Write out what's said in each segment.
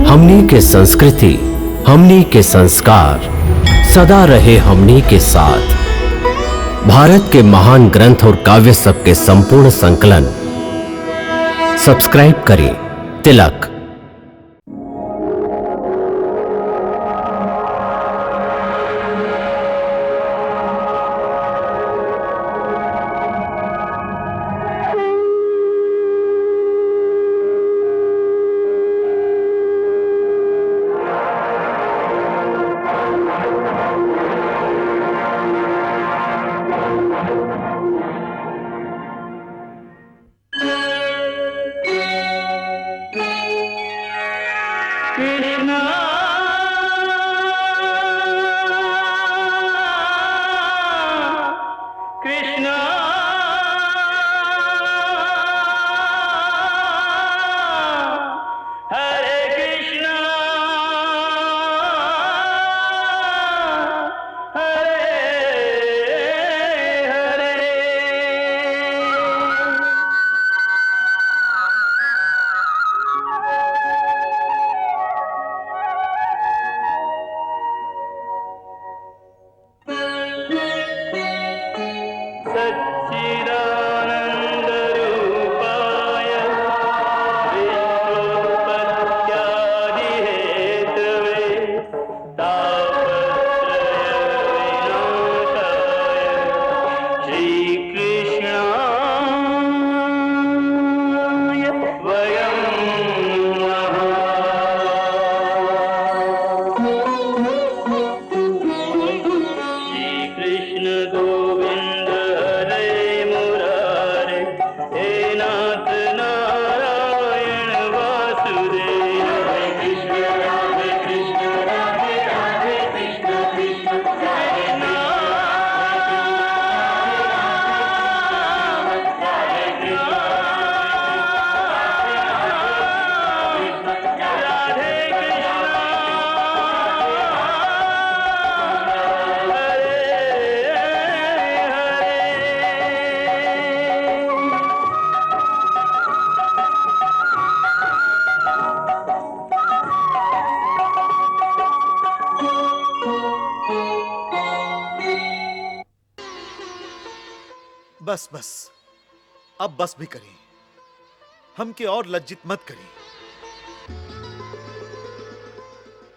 हमनी के संस्कृति, हमनी के संस्कार सदा रहे हमनी के साथ। भारत के महान ग्रंथ और काव्य सब के संपूर्ण संकलन सब्सक्राइब करें तिलक। बस बस, अब बस भी करें। हमके और लज्जित मत करें।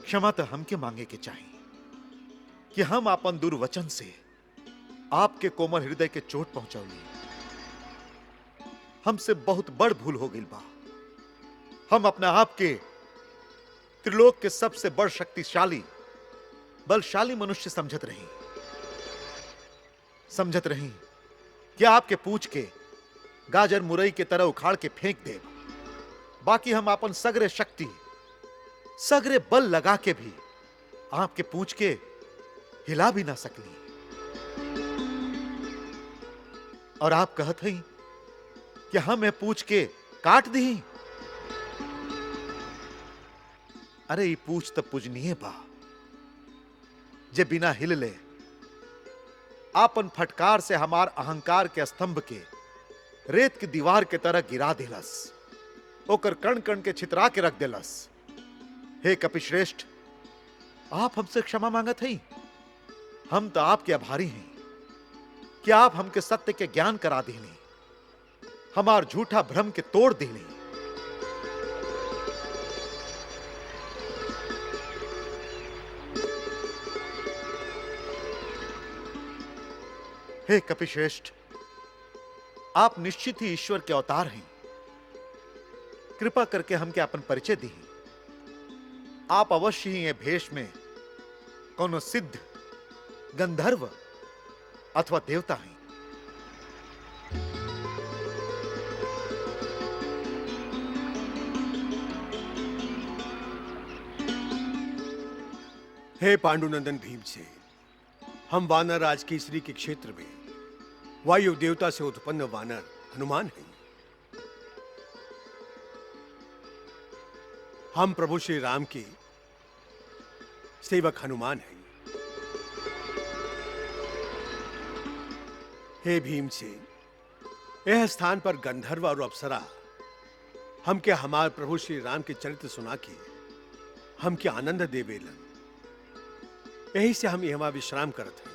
क्षमा तो हमके मांगे के चाहिए कि हम अपन दुर्वचन से आपके कोमल हृदय के चोट पहुंचौली। हमसे बहुत बड़ भूल हो गई बा। हम अपने आप के त्रिलोक के सबसे बड़ शक्तिशाली बलशाली मनुष्य समझत रही कि आपके पूछ के गाजर मुरई के तरह उखाड़ के फेंक दे। बाकी हम अपन सगरे शक्ति सगरे बल लगा के भी आपके पूछ के हिला भी ना सकली। और आप कहत हई कि हमें पूछ के काट दी। अरे ये पूछ तो पूजनीय बा, जे बिना हिल ले आपन फटकार से हमार अहंकार के स्तंभ के रेत की दीवार के तरह गिरा दिलस, ओकर कण कण के छितरा के रख दिलस। हे कपिश्रेष्ठ, आप हमसे क्षमा मांगत हई। हम तो आपके आभारी हैं कि आप हमके सत्य के ज्ञान करा दीनी, हमार झूठा भ्रम के तोड़ दीनी। हे कपिश्रेष्ठ, आप निश्चित ही ईश्वर के अवतार हैं। कृपा करके हमके अपन परिचय दी। आप अवश्य ही ये भेष में कोनो सिद्ध, गंधर्व अथवा देवता हैं। हे पांडुनंदन भीमसेन, हम वानर राज केसरी के क्षेत्र में वायु देवता से उत्पन्न वानर हनुमान हैं। हम प्रभु श्री राम के सेवक हनुमान हैं। हे भीमसेन, यह स्थान पर गंधर्व और अप्सरा हमके हमारे प्रभु श्री राम के चरित्र सुना के हमके आनंद देवेलन। यही से हम यहाँ विश्राम करत हैं।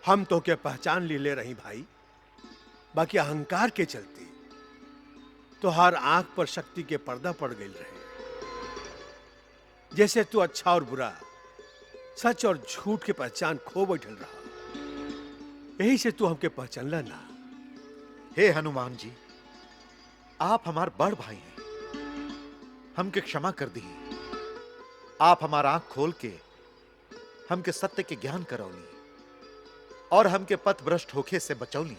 हम तो के पहचान ले रही भाई, बाकी अहंकार के चलते तो हर आंख पर शक्ति के पर्दा पड़ गई रहे। जैसे तू अच्छा और बुरा, सच और झूठ के पहचान खो बैठल रहा। यही से तू हमके पहचानला ना। हे हनुमान जी, आप हमार बड़ भाई हैं, हमके क्षमा कर दी। आप हमारा आंख खोल के हमके सत्य के ज्ञान करौली और हमके पथ भ्रष्ट होखे से बचौली।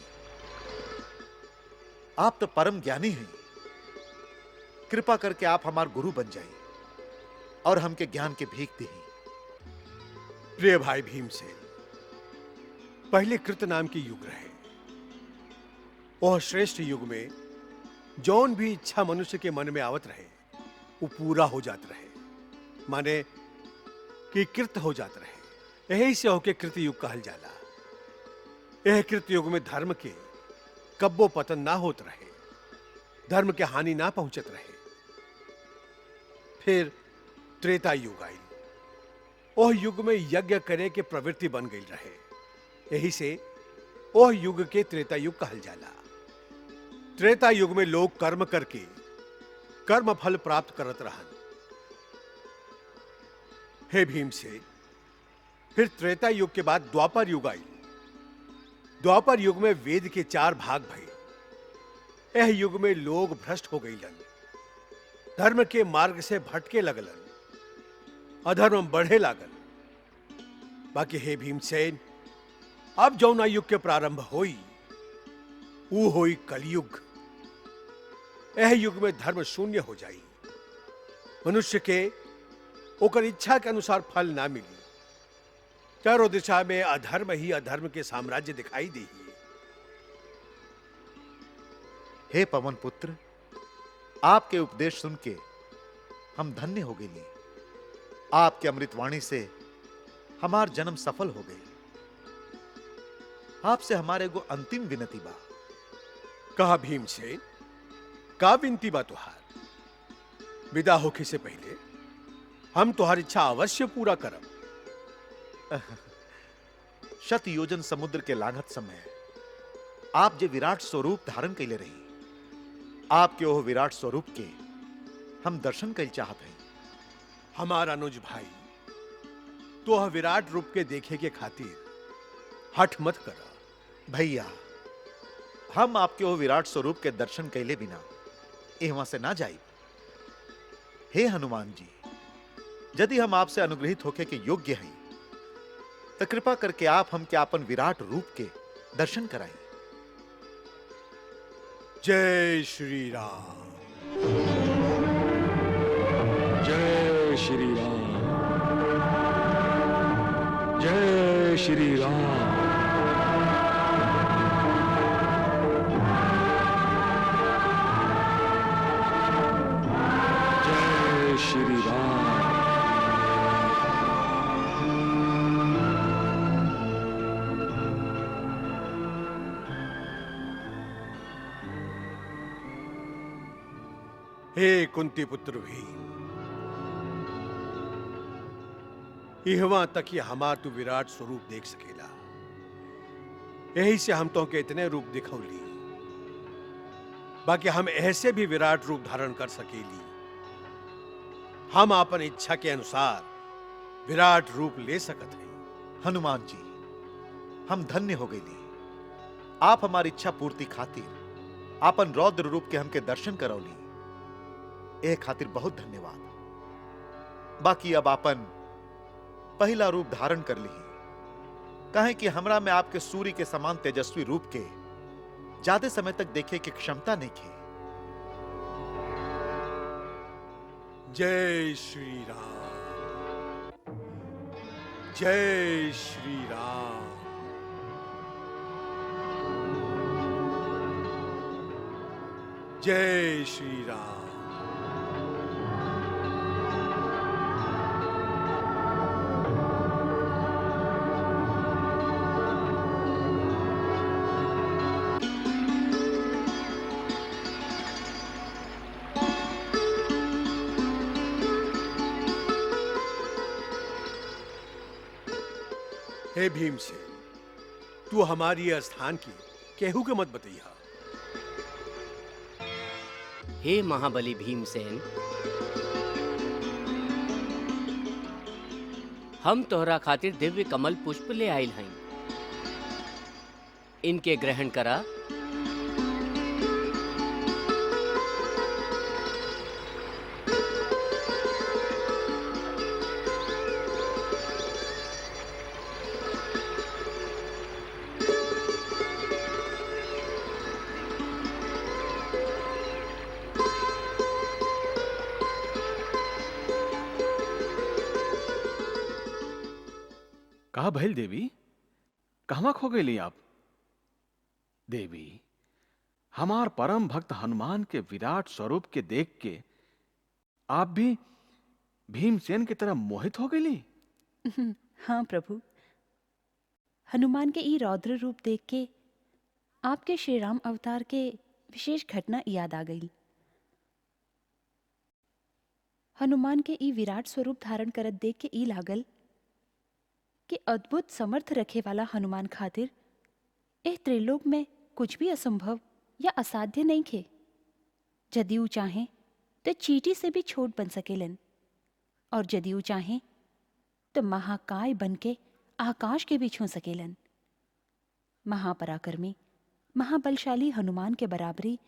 आप तो परम ज्ञानी हैं, कृपा करके आप हमार गुरु बन जाइए और हमके ज्ञान के भीख दी। प्रिय भाई भीमसेन, पहले कृत नाम की युग रहे। वह श्रेष्ठ युग में जौन भी इच्छा मनुष्य के मन में आवत रहे वो पूरा हो जात रहे, माने कि कृत हो जात रहे। यही से होके कृत युग कहल जाला। यह कृत युग में धर्म के कब्बो पतन ना होत रहे, धर्म के हानि ना पहुंचत रहे। फिर त्रेता युग आई। वह युग में यज्ञ करे के प्रवृत्ति बन गई रहे। यही से वह युग के त्रेता युग कहल जाला। त्रेता युग में लोग कर्म करके कर्म फल प्राप्त करत रहन। हे भीमसेन, फिर त्रेता युग के बाद द्वापर युग आई। द्वापर युग में वेद के 4 भाग भये। यह युग में लोग भ्रष्ट हो गईलन, धर्म के मार्ग से भटके लगलन, अधर्म बढ़े लागल। बाकी हे भीमसेन, अब जौना युग के प्रारंभ होई वो होई कलयुग। यह युग में धर्म शून्य हो जाई। मनुष्य के ओकर इच्छा के अनुसार फल ना मिली। चारों दिशा में अधर्म ही अधर्म के साम्राज्य दिखाई दी। हे पवन पुत्र, आपके उपदेश सुन के हम धन्य हो गए। आपके अमृतवाणी से हमार जन्म सफल हो गई। आपसे हमारे को अंतिम विनती बा। कहा भीमसेन, का विनती बा तुहार? विदा होके से पहले हम तुहार इच्छा अवश्य पूरा करब। शत योजन समुद्र के लागत समय आप जे विराट स्वरूप धारण कैले रही, आपके ओह विराट स्वरूप के हम दर्शन कैल चाहत हैं। हमारा अनुज भाई, तो वह विराट रूप के देखे के खातिर हठ मत करा। भैया, हम आपके ओह विराट स्वरूप के दर्शन कैले बिना एहवा से ना जाई। हे हनुमान जी, यदि हम आपसे अनुग्रहित होके के योग्य हैं तो कृपा करके आप हमके आपन विराट रूप के दर्शन कराएं। जय श्री राम। जय श्री राम। जय श्री राम। जय श्री राम। हे कुंती पुत्र भीम, इहवा तक ही हमार तू विराट स्वरूप देख सकेला। यही से हम तो के इतने रूप दिखौली, बाकी हम ऐसे भी विराट रूप धारण कर सकेली। हम अपन इच्छा के अनुसार विराट रूप ले सकत हैं। हनुमान जी, हम धन्य हो गए। आप हमारी इच्छा पूर्ति खातिर आपन रौद्र रूप के हमके दर्शन करौली, ए खातिर बहुत धन्यवाद। बाकी अब आपन पहला रूप धारण कर ली, कहें कि हमरा में आपके सूर्य के समान तेजस्वी रूप के ज्यादा समय तक देखे की क्षमता नहीं थी। जय श्री राम। जय श्री राम। जय श्री राम। हे भीम से तू हमारी यह स्थान की केहू के मत बतैया। हे महाबली भीमसेन, हम तोहरा खातिर दिव्य कमल पुष्प ले आइल हई। इनके ग्रहण करा। कहा भइल देवी, कहवा खो गई आप? देवी, हमार परम भक्त हनुमान के विराट स्वरूप के देख के आप भी भीमसेन की तरह मोहित हो गई? हाँ प्रभु, हनुमान के ई रौद्र रूप देख के आपके श्री राम अवतार के विशेष घटना याद आ गई। हनुमान के ई विराट स्वरूप धारण करत देख के ई लागल कि अद्भुत समर्थ रखे वाला हनुमान खातिर एह त्रिलोक में कुछ भी असंभव या असाध्य नहीं खे। यदि वो चाहें तो चींटी से भी छोट बन सकेलन, और यदि वो चाहें तो महाकाय बन के आकाश के भी छू सकेलन। महापराक्रमी महाबलशाली हनुमान के बराबरी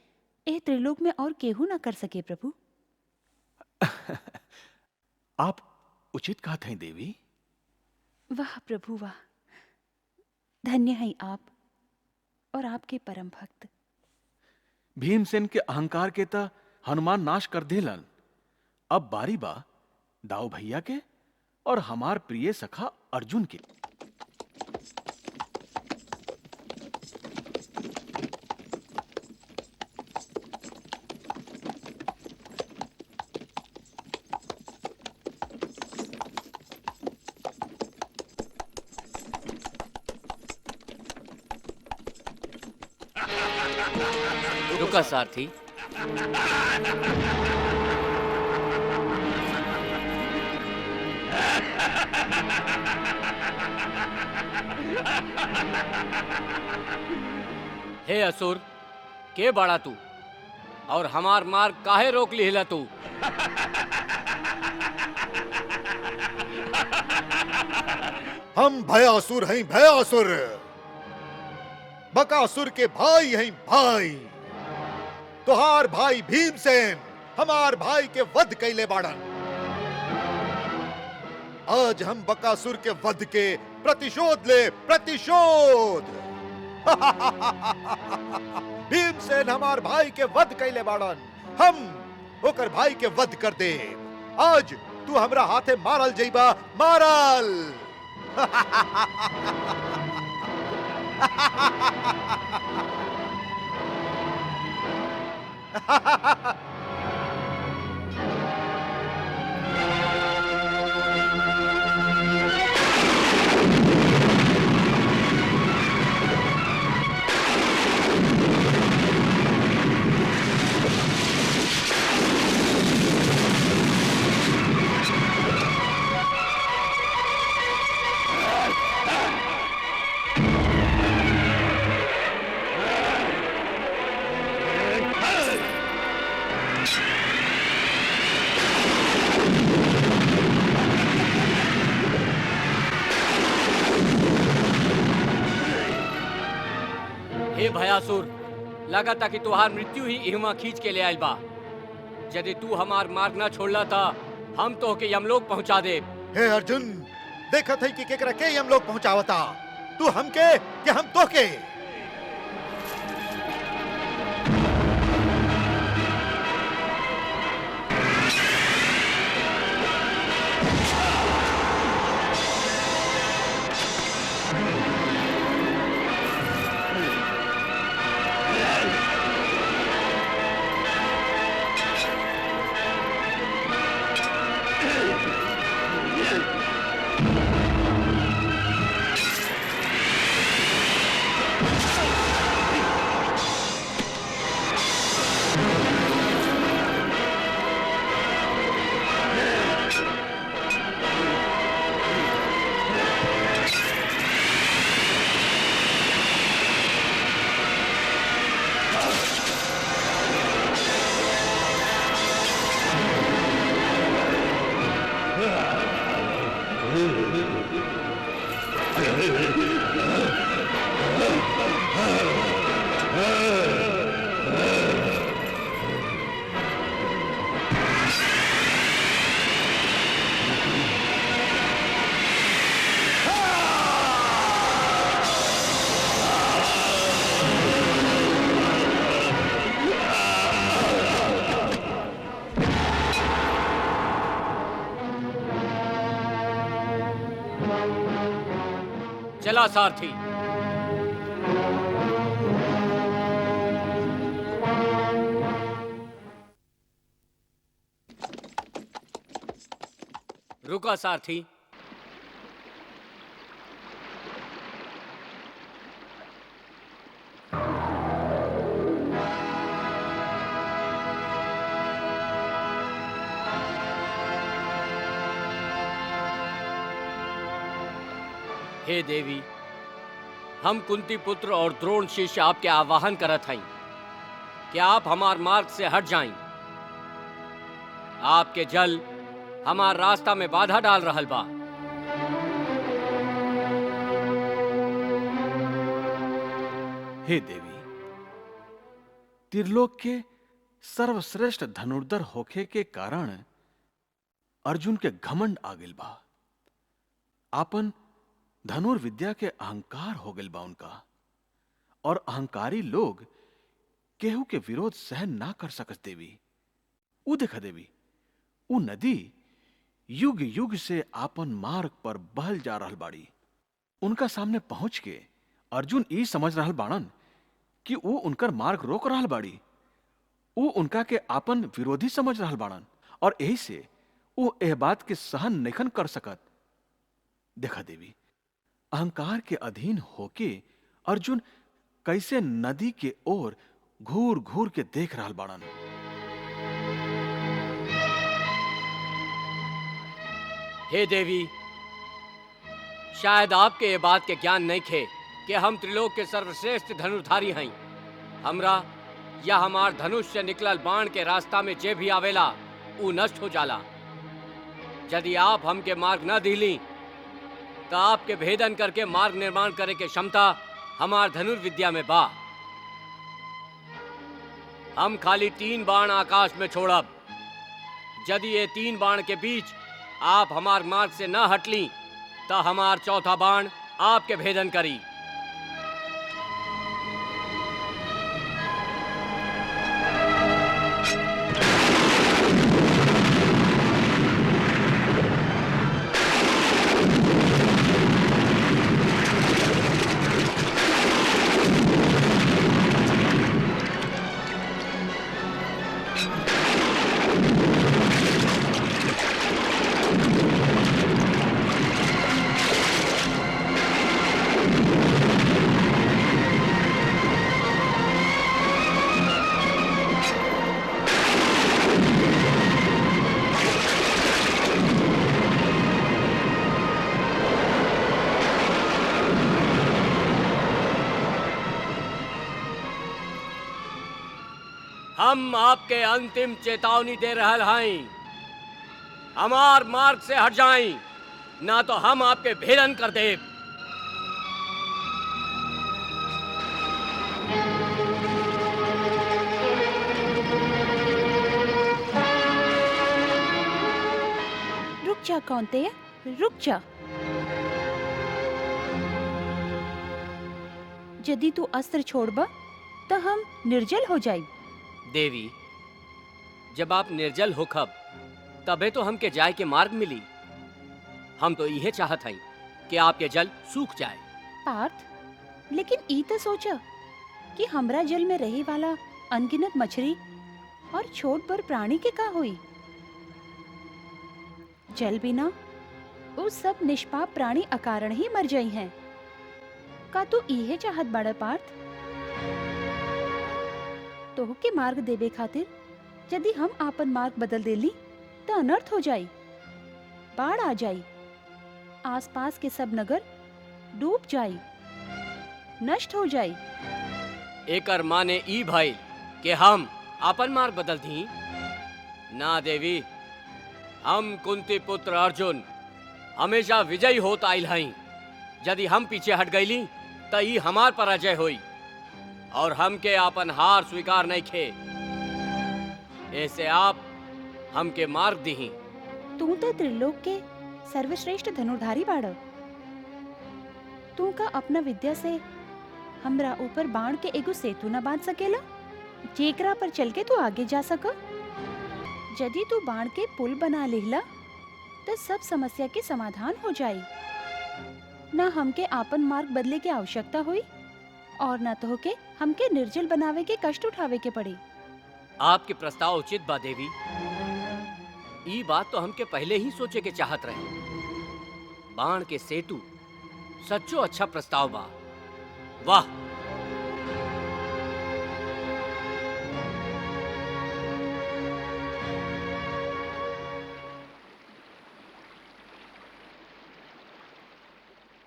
एह त्रिलोक में और केहू ना कर सके प्रभु। आप उचित कहते हैं देवी। वाह प्रभु वाह, धन्य है आप और आपके परम भक्त। भीमसेन के अहंकार के ता हनुमान नाश कर देलन। अब बारी बा दाऊ भैया के और हमार प्रिय सखा अर्जुन के। रुका सारथी। हे असुर, के बाड़ा तू और हमार मार्ग काहे रोक लिहिला तू? हम भयासुर हैं, भयासुर। बकासुर के भाई हैं भाई। तोहार भाई भीमसेन हमार भाई के वध कैले बाड़न। आज हम बकासुर के वध के प्रतिशोध ले, प्रतिशोध। भीमसेन हमार भाई के वध कैले बाड़न, हम होकर भाई के वध कर दे। आज तू हमरा हाथे मारल जइबा, मारल। हे भयासुर, लगा था कि तुहार मृत्यु ही इहमा खींच के ले आइल बा। यदि तू हमार मार्ग ना छोड़ला था, हम तो के यमलोक पहुंचा दे। हे अर्जुन, देखत है कि केकरा के हम लोग पहुंचावता। तू हमके कि हम तो के? चला सारथी। रुका सारथी। हे देवी, हम कुंती पुत्र और द्रोण शिष्य आपके आवाहन करत हई कि आप हमार मार्ग से हट जाएं। आपके जल हमार रास्ता में बाधा डाल रहल बा। हे देवी, त्रिलोक के सर्वश्रेष्ठ धनुर्धर होखे के कारण अर्जुन के घमंड आ गेल बा। आपन धनुर्विद्या के अहंकार हो गेल बा उनका, और अहंकारी लोग केहू के विरोध सहन ना कर सकत देवी। ऊ देखा देवी, ऊ नदी युग युग से आपन मार्ग पर बहल जा रहल बाड़ी। उनका सामने पहुंच के अर्जुन ई समझ रहल बाड़न कि ऊ उनकर मार्ग रोक रहल बाड़ी। ऊ उनका के आपन विरोधी समझ रहल बाड़न, और यही से ऊ एह बात के सहन नइखन कर सकत। देखा देवी, अहंकार के अधीन होके अर्जुन कैसे नदी के ओर घूर घूर के देख रहल बाड़न। हे देवी, शायद आपके ये बात के ज्ञान नहीं खे कि हम त्रिलोक के सर्वश्रेष्ठ धनुर्धारी हई। हमरा या हमार धनुष से निकलल बाण के रास्ता में जे भी आवेला ऊ नष्ट हो जाला। यदि आप हमके मार्ग न दिली तो आपके भेदन करके मार्ग निर्माण करे के क्षमता हमार धनुर्विद्या में बा। हम खाली 3 बाण आकाश में छोड़ब। यदि ये 3 बाण के बीच आप हमार मार्ग से न हटली तो हमार चौथा बाण आपके भेदन करी। हम आपके अंतिम चेतावनी दे रहल हई, हमार मार्ग से हट जाई, ना तो हम आपके भेदन कर देब। रुक जा कौन्तेय, रुक जा। यदि तू अस्त्र छोड़बा तो हम निर्जल हो जाई। देवी, जब आप निर्जल होखब तबे तो हमके जाए के मार्ग मिली। हम तो यह चाहत हई कि आपके जल सूख जाए। पार्थ, लेकिन ई तो सोचा कि हमरा जल में रहे वाला अनगिनत मछली और छोट पर प्राणी के का हुई। जल बिना उस सब निष्पाप प्राणी अकारण ही मर जाई हैं। का तू इहे चाहत बड़ा पार्थ? तोह के मार्ग देवे खातिर यदि हम आपन मार्ग बदल देली तो अनर्थ हो जाई, बाढ़ आ जाई, आसपास के सब नगर डूब जाई, नष्ट हो जाई। एकर माने ई भाई कि हम आपन मार्ग बदल दी? ना देवी, हम कुंती पुत्र अर्जुन हमेशा विजयी होत आइल हई। यदि हम पीछे हट गईली तो ई हमार पराजय होई, और हमके आपन हार स्वीकार नहीं खे। ऐसे आप हमके मार्ग दीही। तू तो त्रिलोक के सर्वश्रेष्ठ धनुर्धारी बाड़। तू का अपना विद्या से हमरा ऊपर बाण के एगो सेतु न बांध सकेला जेकरा पर चल के तू आगे जा सक? यदि तू बाण के पुल बना लेला तो सब समस्या के समाधान हो जाई। ना हमके आपन मार्ग बदले के आवश्यकता हुई और ना तो के हमके निर्जल बनावे के कष्ट उठावे के पड़े। आपके प्रस्ताव उचित बा देवी। ई बात तो हमके पहले ही सोचे के चाहत रहे। बाण के सेतु सच्चो अच्छा प्रस्ताव बा। वाह।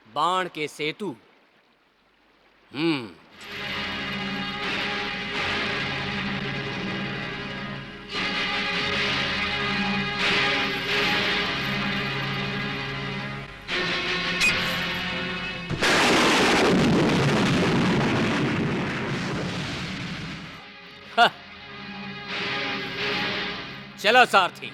बाण के सेतु। चलो सारथी।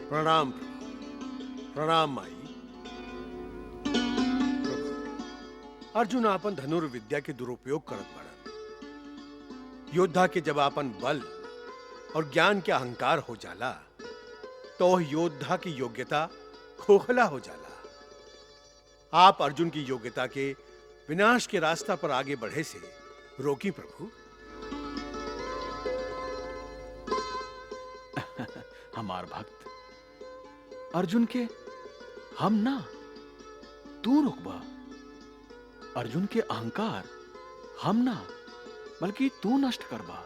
प्रणाम प्रणाम माई। अर्जुन आपन धनुर्विद्या के दुरुपयोग करत बड़न। योद्धा के जब आपन बल और ज्ञान के अहंकार हो जाला तो वह योद्धा की योग्यता खोखला हो जाला। आप अर्जुन की योग्यता के विनाश के रास्ता पर आगे बढ़े से रोकी प्रभु। हमार भक्त अर्जुन के हम ना तू रुकबा। अर्जुन के अहंकार हम ना बल्कि तू नष्ट करबा।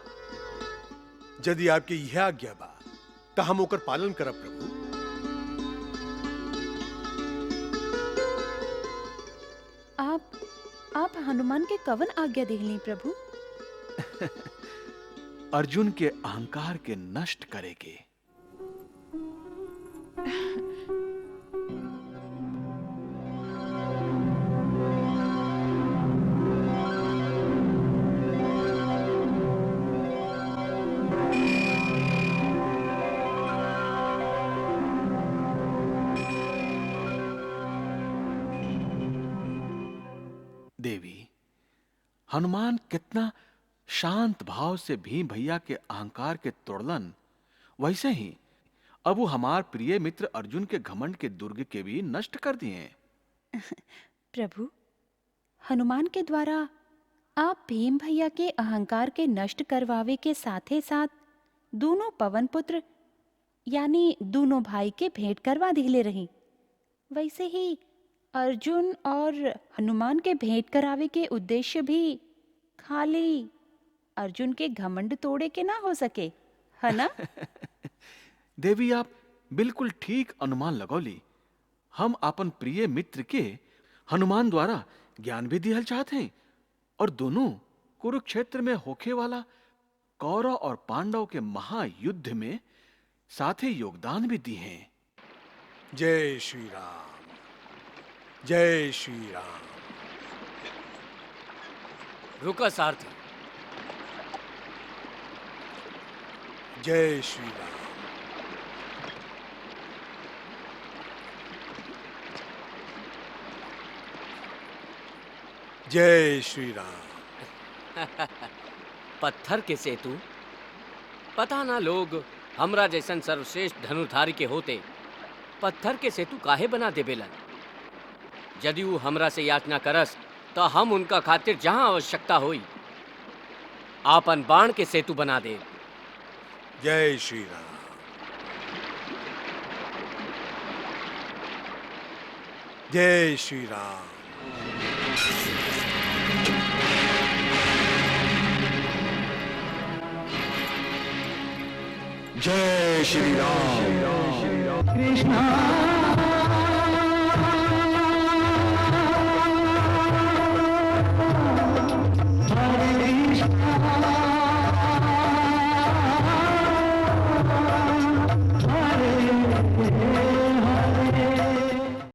यदि आपकी यह आज्ञा बा तो हम ओकर पालन करब प्रभु। आप हनुमान के कवन आज्ञा देहली प्रभु? अर्जुन के अहंकार के नष्ट करे के। देवी, हनुमान कितना शांत भाव से भीम भैया के अहंकार के तोड़लन, वैसे ही अब वो हमार प्रिय मित्र अर्जुन के घमंड के दुर्ग के भी नष्ट कर दिए। प्रभु, हनुमान के द्वारा आप भीम भैया के अहंकार के नष्ट करवावे के साथे साथ दोनों पवन पुत्र यानी दोनों भाई के भेंट करवा दिले रही। वैसे ही अर्जुन और हनुमान के भेंट करावे के उद्देश्य भी खाली अर्जुन के घमंड तोड़े के ना हो सके, है ना? देवी, आप बिल्कुल ठीक अनुमान लगौली। हम अपन प्रिय मित्र के हनुमान द्वारा ज्ञान भी दिहल चाहते हैं और दोनों कुरुक्षेत्र में होखे वाला कौरव और पांडव के महायुद्ध में साथे योगदान भी दिए हैं। जय श्री राम, जय श्री राम। रुका सारथी। जय श्री राम। जय श्री राम। पत्थर के सेतु, पता ना लोग हमरा जैसन सर्वश्रेष्ठ धनुर्धारी के होते पत्थर के सेतु काहे बना देबेलन। यदि वो हमरा से याचना करस तो हम उनका खातिर जहां आवश्यकता होई आपन बाण के सेतु बना दे। जय श्री राम। जय श्री राम। जय श्री राम। कृष्णा